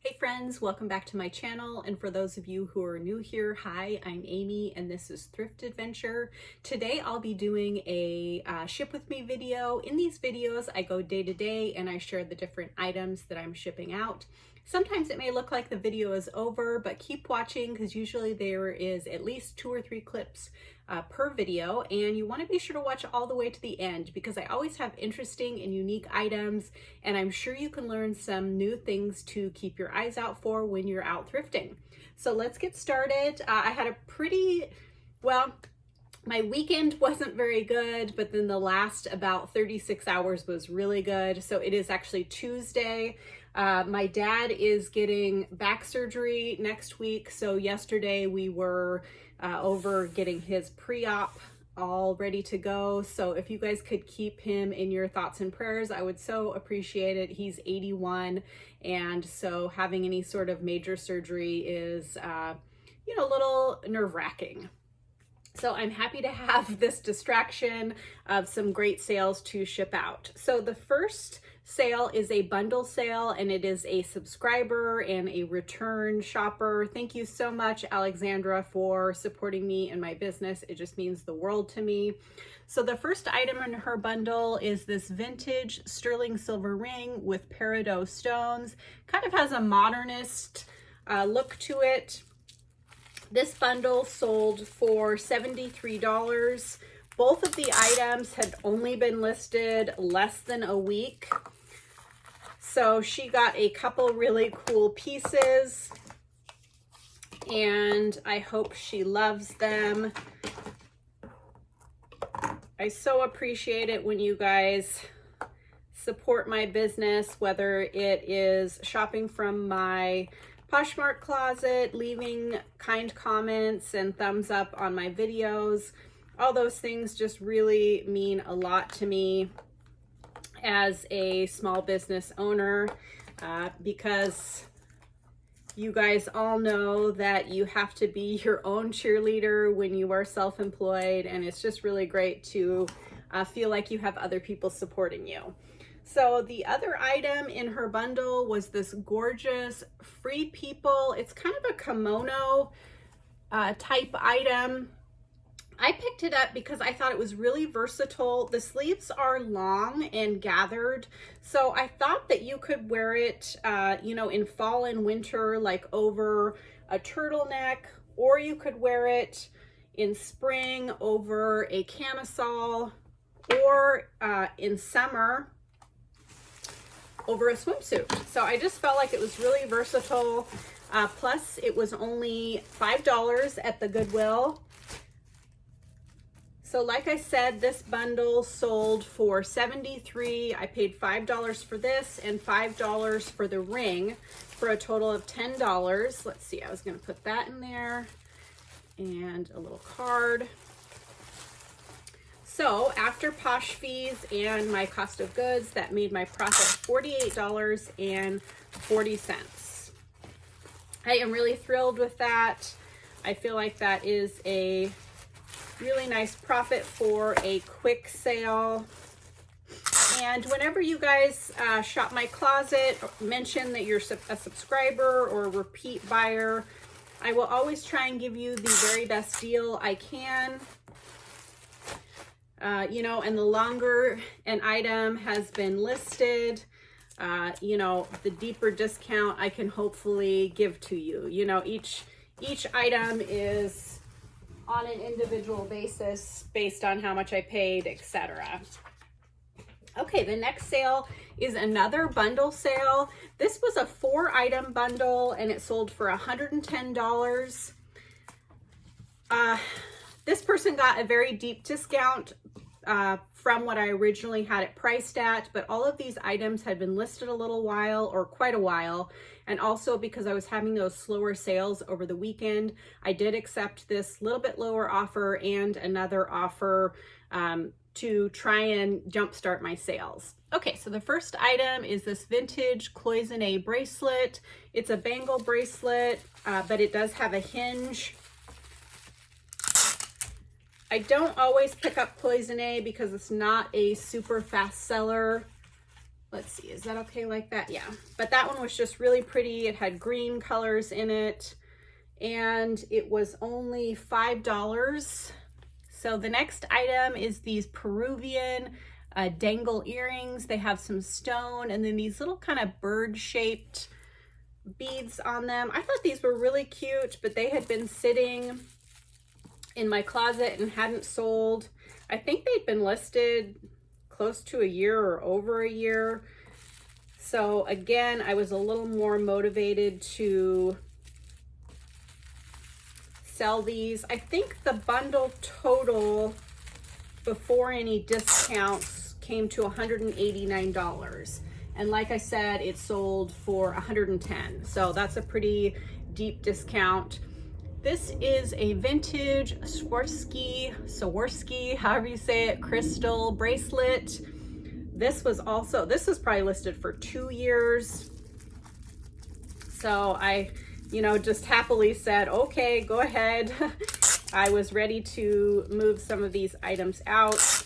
Hey friends, welcome back to my channel, and for those of you who are new here, hi, I'm Amy and this is Thrift Adventure. Today I'll be doing a ship with me video. In these videos I go day to day and I share the different items that I'm shipping out. Sometimes it may look like the video is over, but keep watching because usually there is at least 2 or 3 clips per video, and you want to be sure to watch all the way to the end because I always have interesting and unique items, and I'm sure you can learn some new things to keep your eyes out for when you're out thrifting. So let's get started. I had a my weekend wasn't very good, but then the last about 36 hours was really good. So it is actually Tuesday. My dad is getting back surgery next week. So yesterday we were over getting his pre-op all ready to go. So if you guys could keep him in your thoughts and prayers, I would so appreciate it. He's 81, and so having any sort of major surgery is, a little nerve-wracking. So I'm happy to have this distraction of some great sales to ship out. So the first sale is a bundle sale, and it is a subscriber and a return shopper. Thank you so much, Alexandra, for supporting me and my business. It just means the world to me. So the first item in her bundle is this vintage sterling silver ring with peridot stones. Kind of has a modernist look to it. This bundle sold for $73. Both of the items had only been listed less than a week. So she got a couple really cool pieces, and I hope she loves them. I so appreciate it when you guys support my business, whether it is shopping from my Poshmark closet, leaving kind comments and thumbs up on my videos. All those things just really mean a lot to me as a small business owner, because you guys all know that you have to be your own cheerleader when you are self-employed, and it's just really great to feel like you have other people supporting you. So the other item in her bundle was this gorgeous Free People. It's kind of a kimono type item. I picked it up because I thought it was really versatile. The sleeves are long and gathered, so I thought that you could wear it, in fall and winter, like over a turtleneck, or you could wear it in spring over a camisole, or in summer over a swimsuit. So I just felt like it was really versatile. Plus it was only $5 at the Goodwill. So like I said, this bundle sold for $73. I paid $5 for this and $5 for the ring for a total of $10. Let's see, I was gonna put that in there and a little card. So after Posh fees and my cost of goods, that made my profit $48.40. I am really thrilled with that. I feel like that is a really nice profit for a quick sale. And whenever you guys shop my closet, mention that you're a subscriber or a repeat buyer, I will always try and give you the very best deal I can. And the longer an item has been listed, the deeper discount I can hopefully give to you. Each item is on an individual basis based on how much I paid, etc. Okay, the next sale is another bundle sale. This was a 4-item bundle and it sold for $110. This person got a very deep discount from what I originally had it priced at, but all of these items had been listed a little while, or quite a while, and also because I was having those slower sales over the weekend, I did accept this little bit lower offer and another offer to try and jumpstart my sales. Okay, so the first item is this vintage cloisonne bracelet. It's a bangle bracelet, but it does have a hinge. I don't always pick up cloisonne because it's not a super fast seller. Let's see, is that okay like that? Yeah, but that one was just really pretty. It had green colors in it, and it was only $5. So the next item is these Peruvian dangle earrings. They have some stone and then these little kind of bird-shaped beads on them. I thought these were really cute, but they had been sitting in my closet and hadn't sold. I think they'd been listed close to a year or over a year. So again, I was a little more motivated to sell these. I think the bundle total before any discounts came to $189. And like I said, it sold for $110. So that's a pretty deep discount. This is a vintage Swarovski, however you say it, crystal bracelet. This was probably listed for 2 years. So I, just happily said, okay, go ahead. I was ready to move some of these items out.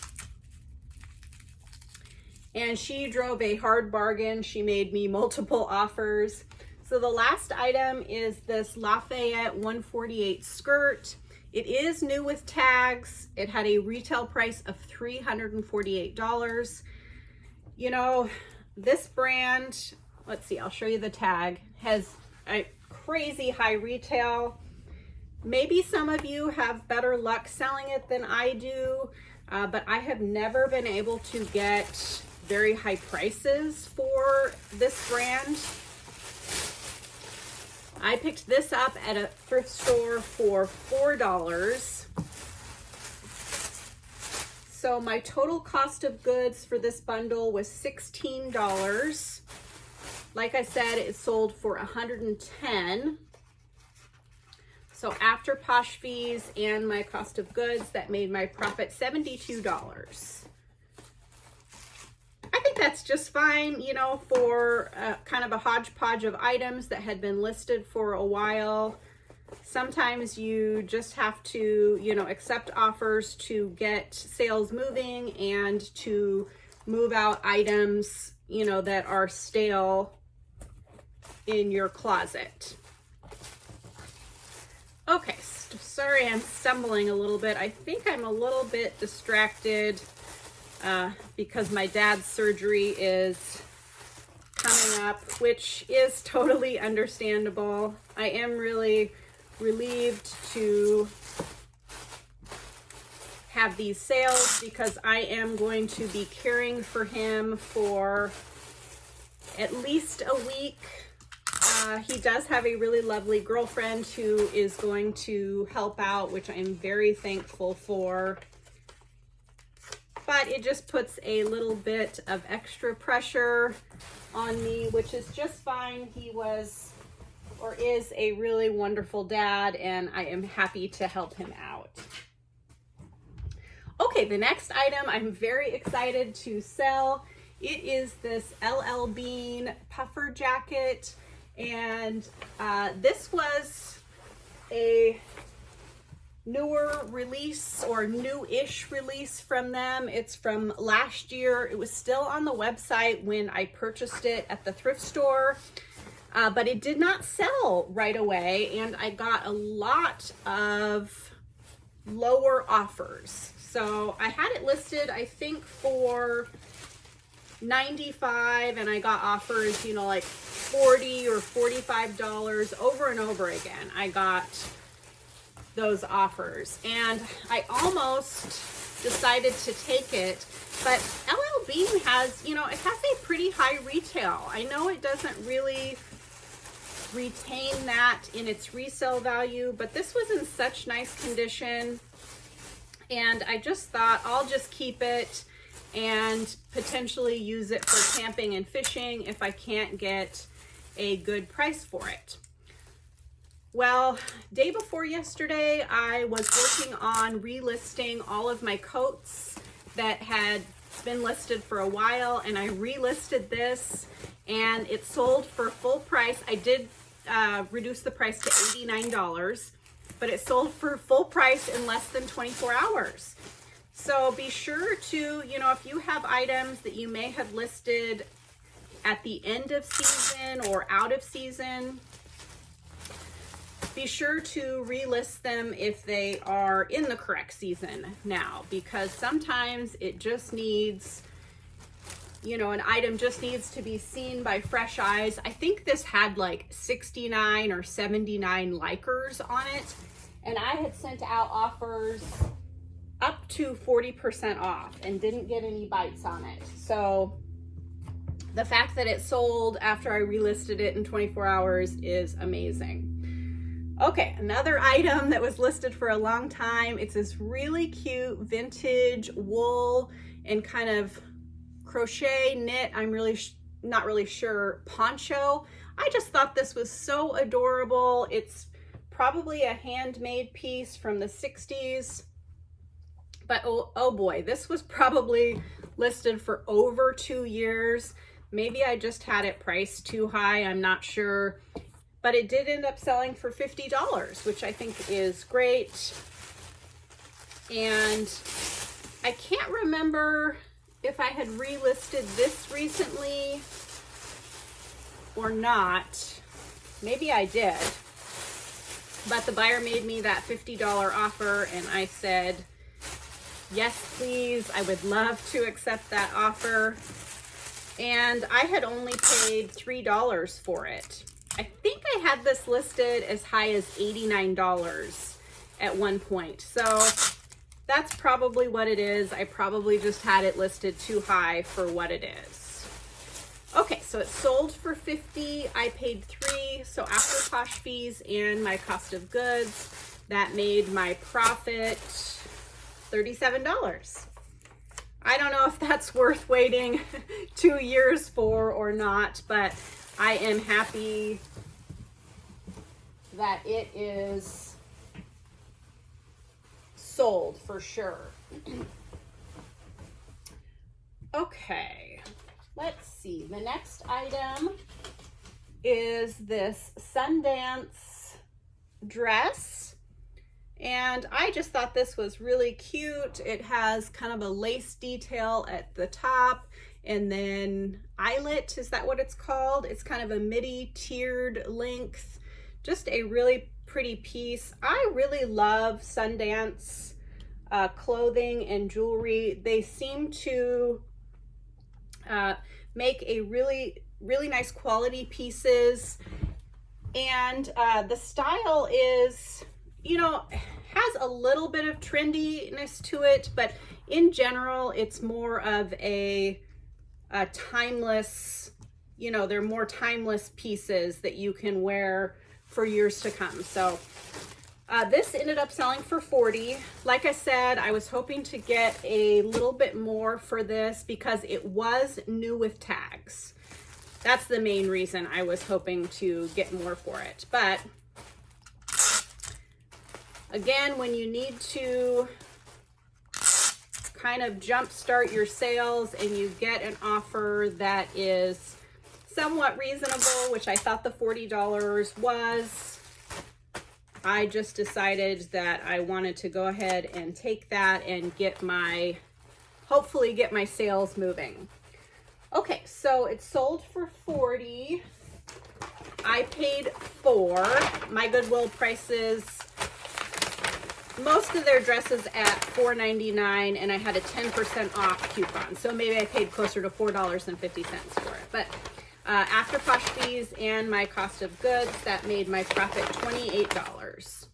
And she drove a hard bargain. She made me multiple offers. So the last item is this Lafayette 148 skirt. It is new with tags. It had a retail price of $348. This brand, let's see, I'll show you the tag, has a crazy high retail. Maybe some of you have better luck selling it than I do, but I have never been able to get very high prices for this brand. I picked this up at a thrift store for $4. So my total cost of goods for this bundle was $16. Like I said, it sold for $110. So after Posh fees and my cost of goods, that made my profit $72. I think that's just fine, for kind of a hodgepodge of items that had been listed for a while. Sometimes you just have to, accept offers to get sales moving and to move out items, that are stale in your closet. Okay, sorry I'm stumbling a little bit. I think I'm a little bit distracted because my dad's surgery is coming up, which is totally understandable. I am really relieved to have these sales because I am going to be caring for him for at least a week. He does have a really lovely girlfriend who is going to help out, which I'm very thankful for. But it just puts a little bit of extra pressure on me, which is just fine. He was or is a really wonderful dad, and I am happy to help him out. Okay, the next item I'm very excited to sell. It is this LL Bean puffer jacket, and this was a newer release or new-ish release from them. It's from last year. It was still on the website when I purchased it at the thrift store, but it did not sell right away, and I got a lot of lower offers. So I had it listed, I think, for $95, and I got offers, like $40 or $45 over and over again. I got those offers, and I almost decided to take it, but LL Bean has, it has a pretty high retail. I know it doesn't really retain that in its resale value, but this was in such nice condition, and I just thought I'll just keep it and potentially use it for camping and fishing if I can't get a good price for it. Well, day before yesterday, I was working on relisting all of my coats that had been listed for a while, and I relisted this, and it sold for full price. I did reduce the price to $89, but it sold for full price in less than 24 hours. So be sure to, if you have items that you may have listed at the end of season or out of season, be sure to relist them if they are in the correct season now, because sometimes it just needs, you know, an item just needs to be seen by fresh eyes. I think this had like 69 or 79 likers on it, and I had sent out offers up to 40% off and didn't get any bites on it. So the fact that it sold after I relisted it in 24 hours is amazing. Okay, another item that was listed for a long time. It's this really cute vintage wool and kind of crochet knit, I'm really not really sure, poncho. I just thought this was so adorable. It's probably a handmade piece from the 60s. But oh boy, this was probably listed for over 2 years. Maybe I just had it priced too high, I'm not sure. But it did end up selling for $50, which I think is great. And I can't remember if I had relisted this recently or not. Maybe I did. But the buyer made me that $50 offer, and I said, yes, please. I would love to accept that offer. And I had only paid $3 for it. I think I had this listed as high as $89 at one point. So that's probably what it is. I probably just had it listed too high for what it is. Okay, so it sold for $50. I paid $3. So after posh fees and my cost of goods, that made my profit $37. I don't know if that's worth waiting 2 years for or not, but I am happy that it is sold for sure. Okay, let's see. The next item is this Sundance dress. And I just thought this was really cute. It has kind of a lace detail at the top, and then eyelet, is that what it's called? It's kind of a midi tiered length. Just a really pretty piece. I really love Sundance clothing and jewelry. They seem to make a really nice quality pieces. And the style is, you know, has a little bit of trendiness to it, but in general, it's more of a timeless, you know, they're more timeless pieces that you can wear for years to come. So this ended up selling for $40. Like I said, I was hoping to get a little bit more for this because it was new with tags. That's the main reason I was hoping to get more for it. But again, when you need to kind of jumpstart your sales and you get an offer that is somewhat reasonable, which I thought the $40 was, I just decided that I wanted to go ahead and take that and get my, hopefully get my sales moving. Okay, so it sold for $40. I paid $4. My Goodwill prices, most of their dresses at $4.99, and I had a 10% off coupon. So maybe I paid closer to $4.50 for it. But after posh fees and my cost of goods, that made my profit $28.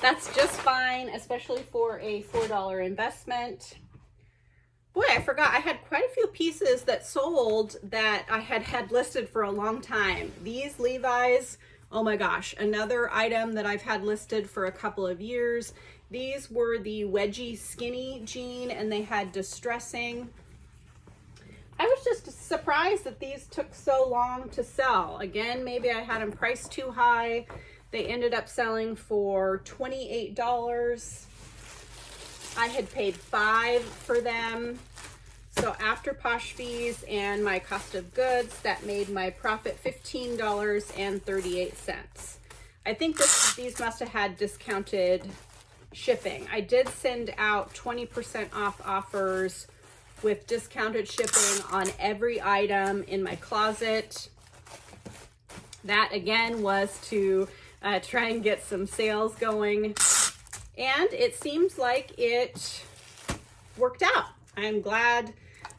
That's just fine, especially for a $4 investment. Boy, I forgot, I had quite a few pieces that sold that I had listed for a long time. These Levi's, oh my gosh, another item that I've had listed for a couple of years. These were the wedgie skinny jean, and they had distressing. I was just surprised that these took so long to sell. Again, maybe I had them priced too high. They ended up selling for $28. I had paid $5 for them. So after posh fees and my cost of goods, that made my profit $15.38. I think these must have had discounted shipping. I did send out 20% off offers with discounted shipping on every item in my closet. That again was to try and get some sales going, and it seems like it worked out. I'm glad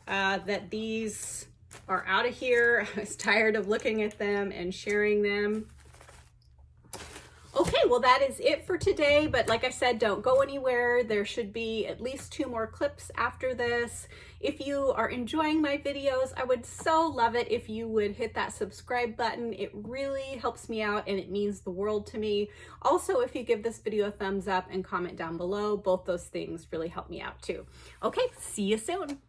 that these are out of here. I was tired of looking at them and sharing them. Okay, well that is it for today, but like I said, don't go anywhere. There should be at least 2 more clips after this. If you are enjoying my videos, I would so love it if you would hit that subscribe button. It really helps me out and it means the world to me. Also, if you give this video a thumbs up and comment down below, both those things really help me out too. Okay, see you soon.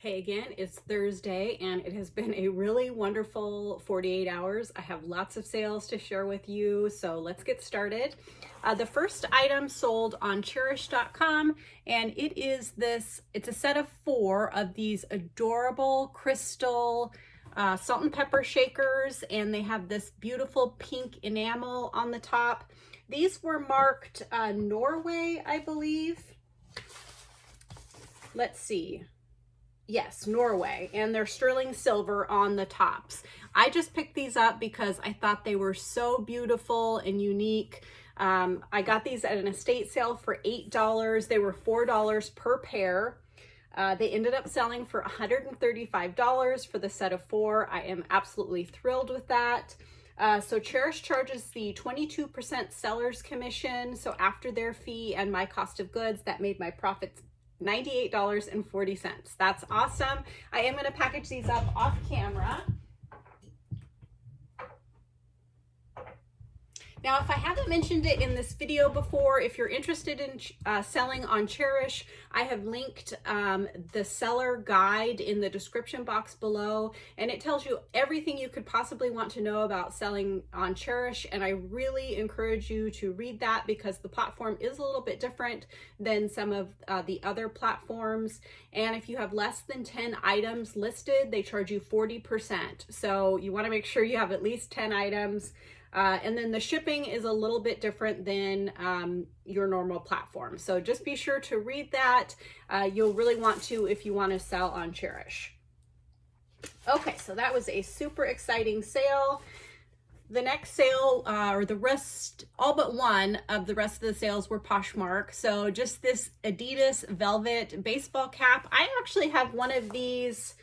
Hey again, it's Thursday and it has been a really wonderful 48 hours. I have lots of sales to share with you, so let's get started. The first item sold on Chairish.com, and it's a set of 4 of these adorable crystal salt and pepper shakers, and they have this beautiful pink enamel on the top. These were marked Norway, I believe. Let's see. Yes, Norway, and they're sterling silver on the tops. I just picked these up because I thought they were so beautiful and unique. I got these at an estate sale for $8. They were $4 per pair. They ended up selling for $135 for the set of 4. I am absolutely thrilled with that. So Cherish charges the 22% seller's commission. So after their fee and my cost of goods, that made my profits $98.40. That's awesome. I am going to package these up off camera. Now, if I haven't mentioned it in this video before, if you're interested in selling on Cherish, I have linked the seller guide in the description box below, and it tells you everything you could possibly want to know about selling on Cherish, and I really encourage you to read that because the platform is a little bit different than some of the other platforms, and if you have less than 10 items listed, they charge you 40%. So you want to make sure you have at least 10 items. And then the shipping is a little bit different than your normal platform. So just be sure to read that. You'll really want to if you want to sell on Cherish. Okay, so that was a super exciting sale. The next sale, or the rest, all but one of the rest of the sales were Poshmark. So just this Adidas velvet baseball cap. I actually have one of these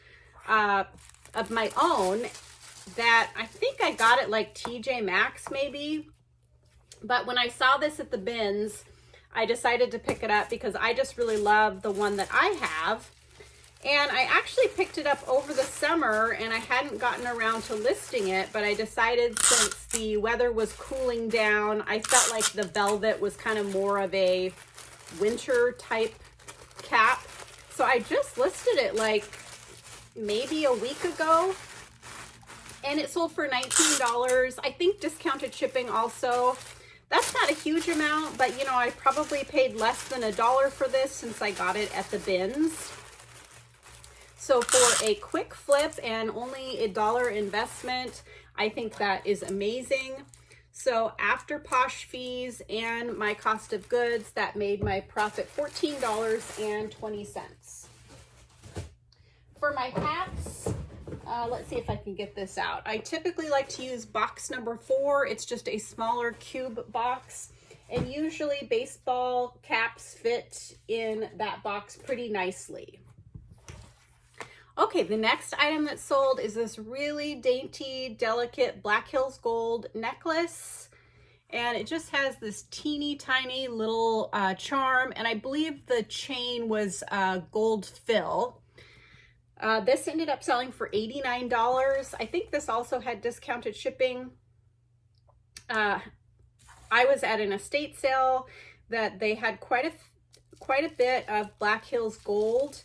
of my own that I think I got it like TJ Maxx maybe, but when I saw this at the bins, I decided to pick it up because I just really love the one that I have, and I actually picked it up over the summer and I hadn't gotten around to listing it, but I decided since the weather was cooling down, I felt like the velvet was kind of more of a winter type cap, so I just listed it like maybe a week ago. And it sold for $19. I think discounted shipping also. That's not a huge amount, but you know, I probably paid less than $1 for this since I got it at the bins. So for a quick flip and only $1 investment, I think that is amazing. So after Posh fees and my cost of goods, that made my profit $14.20. For my hats, let's see if I can get this out. I typically like to use box number 4. It's just a smaller cube box, and usually baseball caps fit in that box pretty nicely. Okay, the next item that sold is this really dainty, delicate Black Hills gold necklace, and it just has this teeny tiny little charm, and I believe the chain was gold fill. This ended up selling for $89. I think this also had discounted shipping. I was at an estate sale that they had quite a bit of Black Hills gold,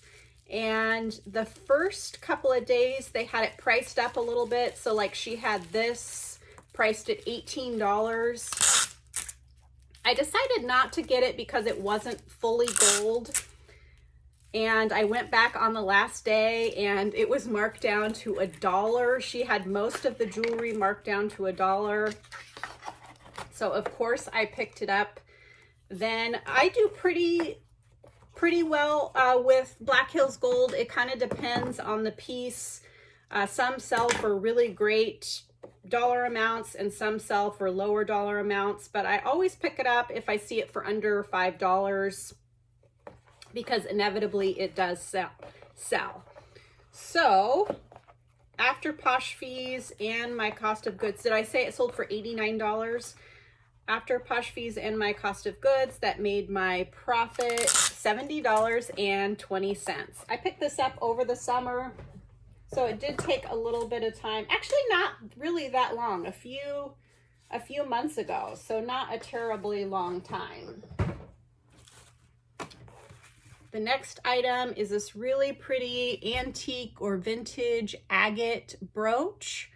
and the first couple of days they had it priced up a little bit. So like she had this priced at $18. I decided not to get it because it wasn't fully gold. And I went back on the last day and it was marked down to $1. She had most of the jewelry marked down to $1. So of course I picked it up. Then I do pretty pretty well with Black Hills Gold. It kind of depends on the piece. Some sell for really great dollar amounts and some sell for lower dollar amounts, but I always pick it up if I see it for under $5 because inevitably it does sell. So after Posh fees and my cost of goods, did I say it sold for $89? After Posh fees and my cost of goods, that made my profit $70.20. I picked this up over the summer, so it did take a little bit of time. Actually, not really that long, a few months ago, so not a terribly long time. The next item is this really pretty antique or vintage agate brooch.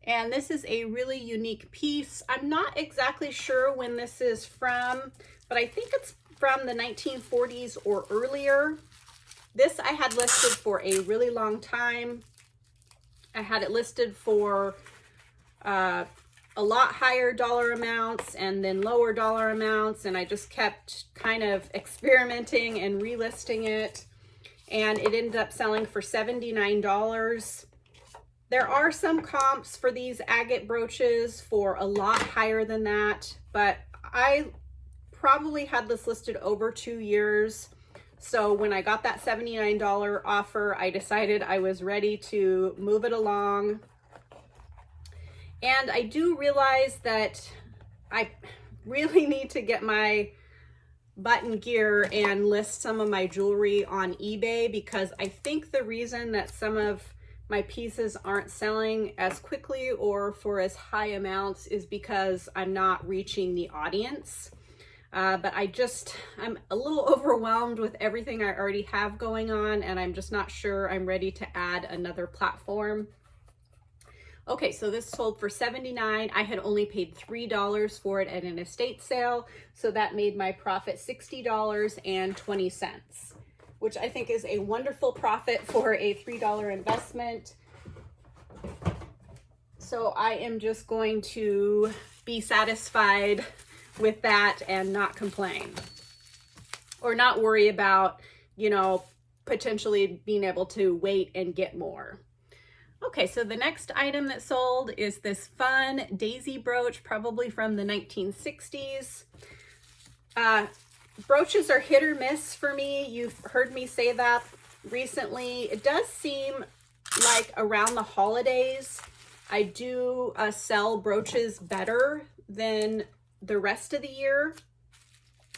And this is a really unique piece. I'm not exactly sure when this is from, but I think it's from the 1940s or earlier. This I had listed for a really long time. I had it listed for a lot higher dollar amounts and then lower dollar amounts, and I just kept kind of experimenting and relisting it, and it ended up selling for $79. There are some comps for these agate brooches for a lot higher than that, but I probably had this listed over 2 years. So when I got that $79 offer, I decided I was ready to move it along. And I do realize that I really need to get my button gear and list some of my jewelry on eBay, because I think the reason that some of my pieces aren't selling as quickly or for as high amounts is because I'm not reaching the audience. But I'm a little overwhelmed with everything I already have going on, and I'm just not sure I'm ready to add another platform. Okay, so this sold for $79. I had only paid $3 for it at an estate sale, so that made my profit $60.20, which I think is a wonderful profit for a $3 investment. So I am just going to be satisfied with that and not complain, or not worry about, you know, potentially being able to wait and get more. Okay, so the next item that sold is this fun daisy brooch, probably from the 1960s. Brooches are hit or miss for me. You've heard me say that recently. It does seem like around the holidays, I do sell brooches better than the rest of the year.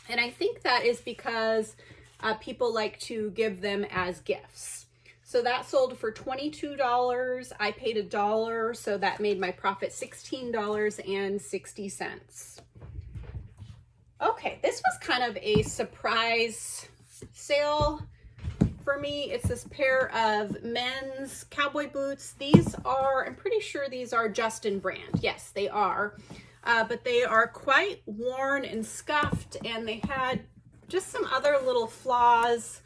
And I think that is because people like to give them as gifts. So that sold for $22. I paid $1, so that made my profit $16.60. Okay, this was kind of a surprise sale for me. It's this pair of men's cowboy boots. These are, I'm pretty sure these are Justin brand. Yes, they are. But they are quite worn and scuffed, and they had just some other little flaws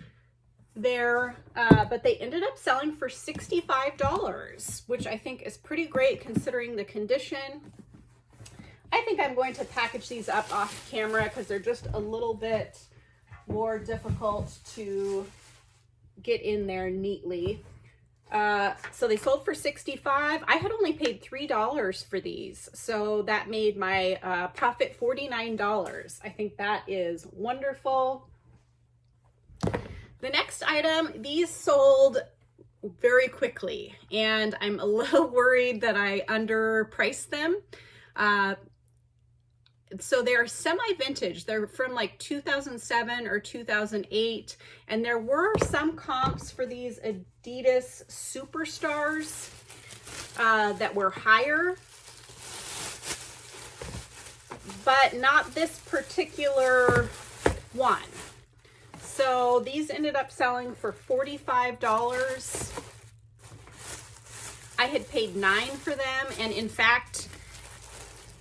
there, but they ended up selling for $65, which I think is pretty great considering the condition. I think I'm going to package these up off camera because they're just a little bit more difficult to get in there neatly. So they sold for $65. I had only paid $3 for these, so that made my profit $49. I think that is wonderful. The next item, these sold very quickly, and I'm a little worried that I underpriced them. So they're semi-vintage. They're from like 2007 or 2008, and there were some comps for these Adidas Superstars that were higher, but not this particular one. So these ended up selling for $45. I had paid $9 for them, and in fact,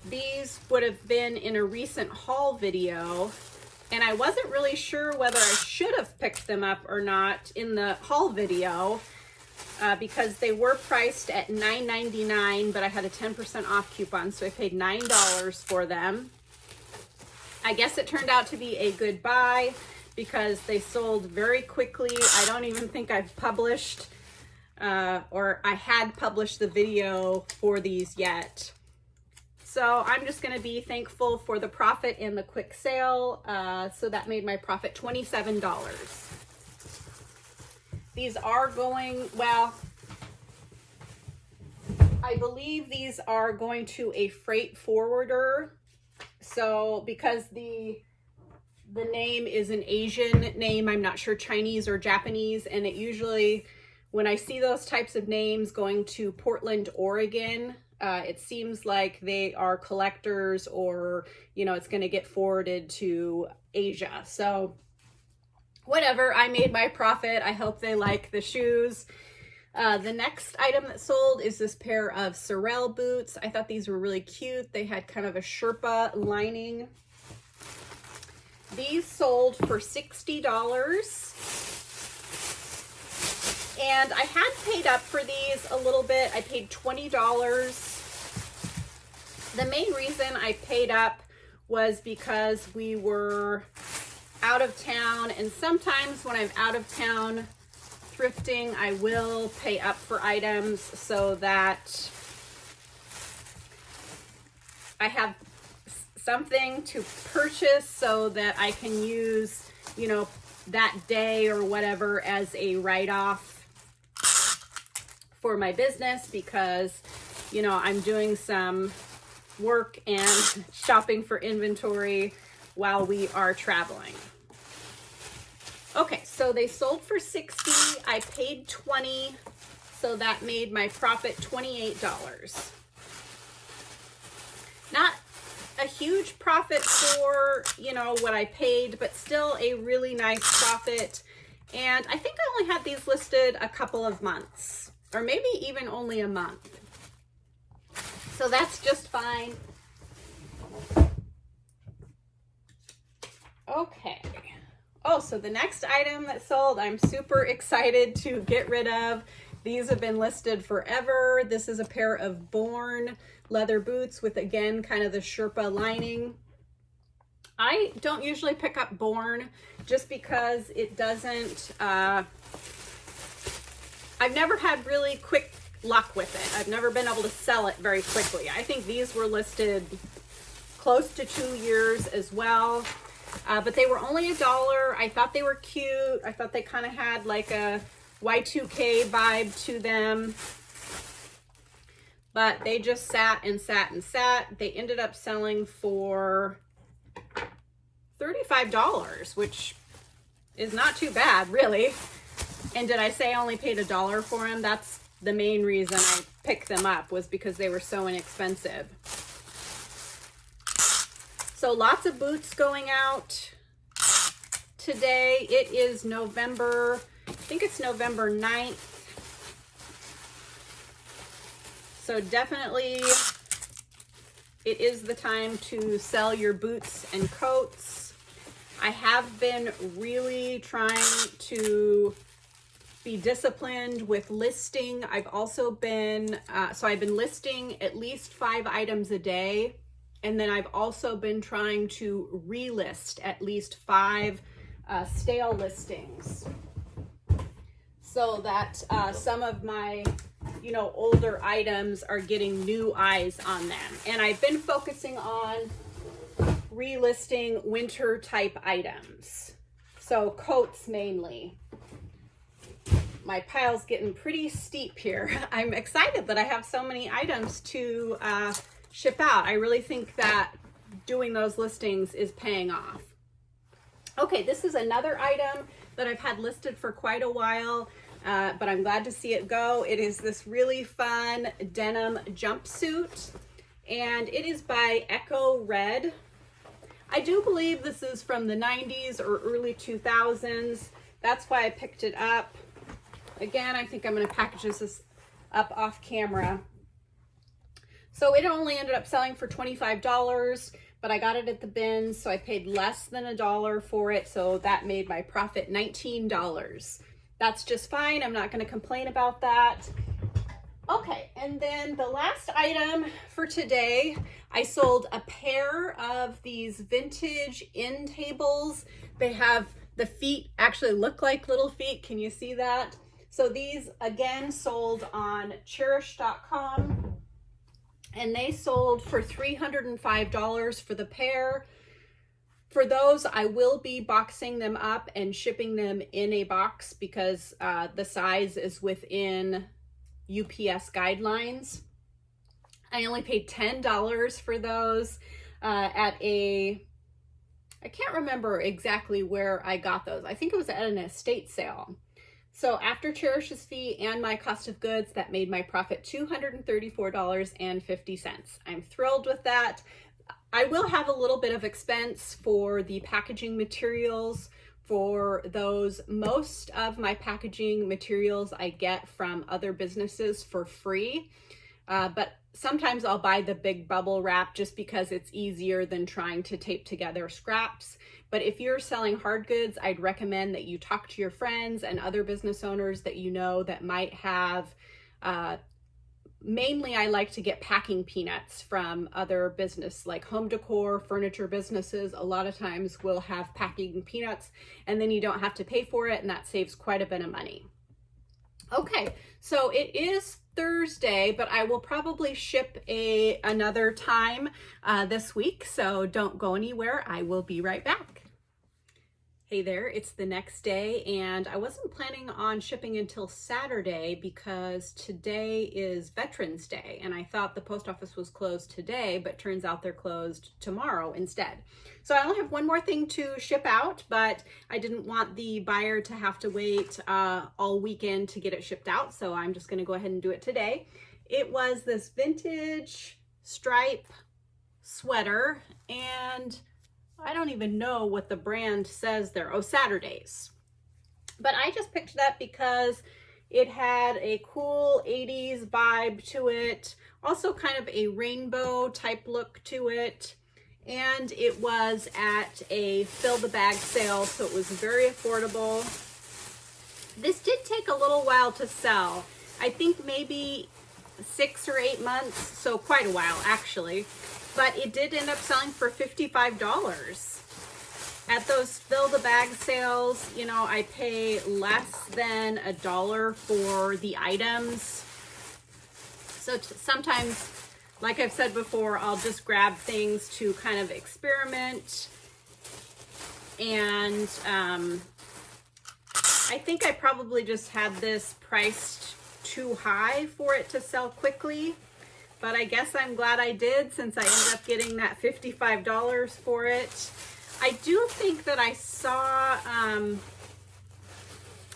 these would have been in a recent haul video, and I wasn't really sure whether I should have picked them up or not in the haul video because they were priced at $9.99, but I had a 10% off coupon, so I paid $9 for them. I guess it turned out to be a good buy. because they sold very quickly. I don't even think I've published or I had published the video for these yet. So I'm just going to be thankful for the profit in the quick sale. So that made my profit $27. These are going, well, I believe these are going to a freight forwarder. So because the name is an Asian name, I'm not sure Chinese or Japanese, and it usually, when I see those types of names going to Portland, Oregon, it seems like they are collectors, or, you know, it's going to get forwarded to Asia. So whatever, I made my profit. I hope they like the shoes. The next item that sold is this pair of sorrel boots. I thought these were really cute. They had kind of a Sherpa lining. These sold for $60. And I had paid up for these a little bit. I paid $20. The main reason I paid up was because we were out of town, and sometimes when I'm out of town thrifting, I will pay up for items so that I have something to purchase so that I can use, you know, that day or whatever as a write-off for my business, because, you know, I'm doing some work and shopping for inventory while we are traveling. Okay, so they sold for $60. I paid $20, so that made my profit $28. Not a huge profit for, you know, what I paid, but still a really nice profit. And I think I only had these listed a couple of months, or maybe even only a month. So that's just fine. Okay. Oh, so the next item that sold, I'm super excited to get rid of. These have been listed forever. This is a pair of Born leather boots with, again, kind of the Sherpa lining. I don't usually pick up Born just because it doesn't, I've never had really quick luck with it. I've never been able to sell it very quickly. I think these were listed close to 2 years as well. But they were only $1. I thought they were cute. I thought they kind of had like a Y2K vibe to them. But they just sat and sat and sat. They ended up selling for $35, which is not too bad, really. And did I say I only paid $1 for them? That's the main reason I picked them up, was because they were so inexpensive. So lots of boots going out today. It is November, I think it's November 9th. So definitely it is the time to sell your boots and coats. I have been really trying to be disciplined with listing. I've also been, so I've been listing at least 5 items a day. And then I've also been trying to relist at least 5 stale listings, so that some of my, you know, older items are getting new eyes on them. And I've been focusing on relisting winter type items. So coats mainly. My pile's getting pretty steep here. I'm excited that I have so many items to ship out. I really think that doing those listings is paying off. Okay, this is another item that I've had listed for quite a while, but I'm glad to see it go. It is this really fun denim jumpsuit, and it is by Echo Red. I do believe this is from the 90s or early 2000s. That's why I picked it up. Again, I think I'm going to package this up off camera. So it only ended up selling for $25, but I got it at the bin, so I paid less than $1 for it, so that made my profit $19. That's just fine. I'm not going to complain about that. Okay, and then the last item for today, I sold a pair of these vintage end tables. They have The feet actually look like little feet. Can you see that? So these again sold on Cherish.com, and they sold for $305 for the pair. For those, I will be boxing them up and shipping them in a box because the size is within UPS guidelines. I only paid $10 for those at a, I can't remember exactly where I got those. I think it was at an estate sale. So after Cherish's fee and my cost of goods, that made my profit $234.50. I'm thrilled with that. I will have a little bit of expense for the packaging materials for those. Most of my packaging materials I get from other businesses for free, but sometimes I'll buy the big bubble wrap just because it's easier than trying to tape together scraps. But if you're selling hard goods, I'd recommend that you talk to your friends and other business owners that you know that might have, mainly I like to get packing peanuts from other business like home decor, furniture businesses. A lot of times will have packing peanuts and then you don't have to pay for it, and that saves quite a bit of money. Okay, so it is Thursday, but I will probably ship another time this week, so don't go anywhere. I will be right back. Hey there, it's the next day, and I wasn't planning on shipping until Saturday because today is Veterans Day, and I thought the post office was closed today, but turns out they're closed tomorrow instead. So I only have one more thing to ship out, but I didn't want the buyer to have to wait all weekend to get it shipped out, so I'm just gonna go ahead and do it today. It was this vintage stripe sweater, and I don't even know what the brand says there. Oh, Saturdays. But I just picked it up because it had a cool 80s vibe to it. Also kind of a rainbow type look to it. And it was at a fill the bag sale, so it was very affordable. This did take a little while to sell. I think maybe 6 or 8 months, so quite a while actually. But it did end up selling for $55. At those fill the bag sales, you know, I pay less than $1 for the items. So sometimes, like I've said before, I'll just grab things to kind of experiment. And I think I probably just had this priced too high for it to sell quickly. But I guess I'm glad I did, since I ended up getting that $55 for it. I do think that I saw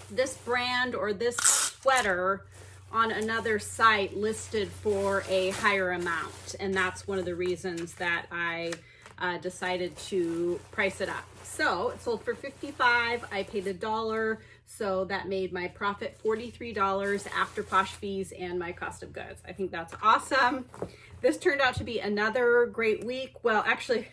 this brand or this sweater on another site listed for a higher amount. And that's one of the reasons that I decided to price it up. So it sold for $55. I paid $1. So that made my profit $43 after posh fees and my cost of goods. I think that's awesome. This turned out to be another great week. Well, actually,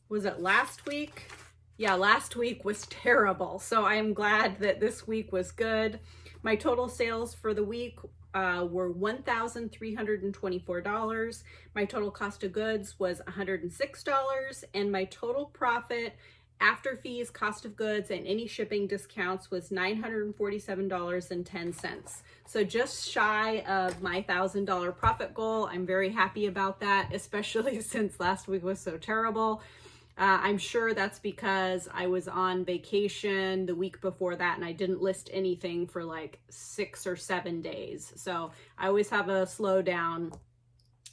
was it last week? Yeah, last week was terrible. So I am glad that this week was good. My total sales for the week were $1,324. My total cost of goods was $106, and my total profit after fees, cost of goods, and any shipping discounts was $947.10. So just shy of my $1,000 profit goal. I'm very happy about that, especially since last week was so terrible. I'm sure that's because I was on vacation the week before that and I didn't list anything for like 6 or 7 days. So I always have a slowdown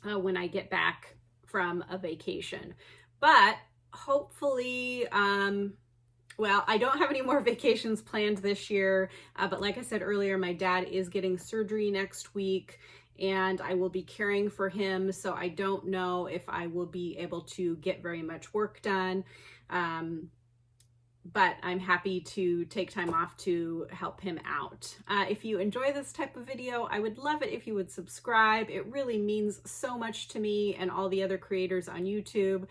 when I get back from a vacation. But hopefully, well, I don't have any more vacations planned this year, but like I said earlier, my dad is getting surgery next week and I will be caring for him, so I don't know if I will be able to get very much work done. But I'm happy to take time off to help him out. If you enjoy this type of video, I would love it if you would subscribe. It really means so much to me and all the other creators on YouTube.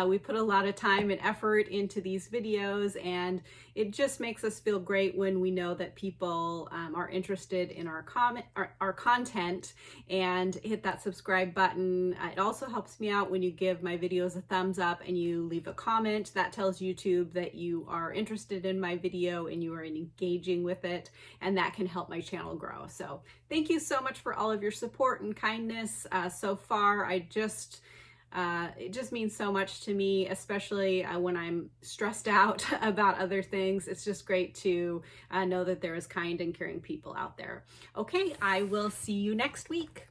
We put a lot of time and effort into these videos, and it just makes us feel great when we know that people are interested in our content, and hit that subscribe button. It also helps me out when you give my videos a thumbs up and you leave a comment. That tells YouTube that you are are interested in my video and you are engaging with it, and that can help my channel grow. So thank you so much for all of your support and kindness so far. It just means so much to me, especially when I'm stressed out about other things. It's just great to know that there is kind and caring people out there. Okay, I will see you next week.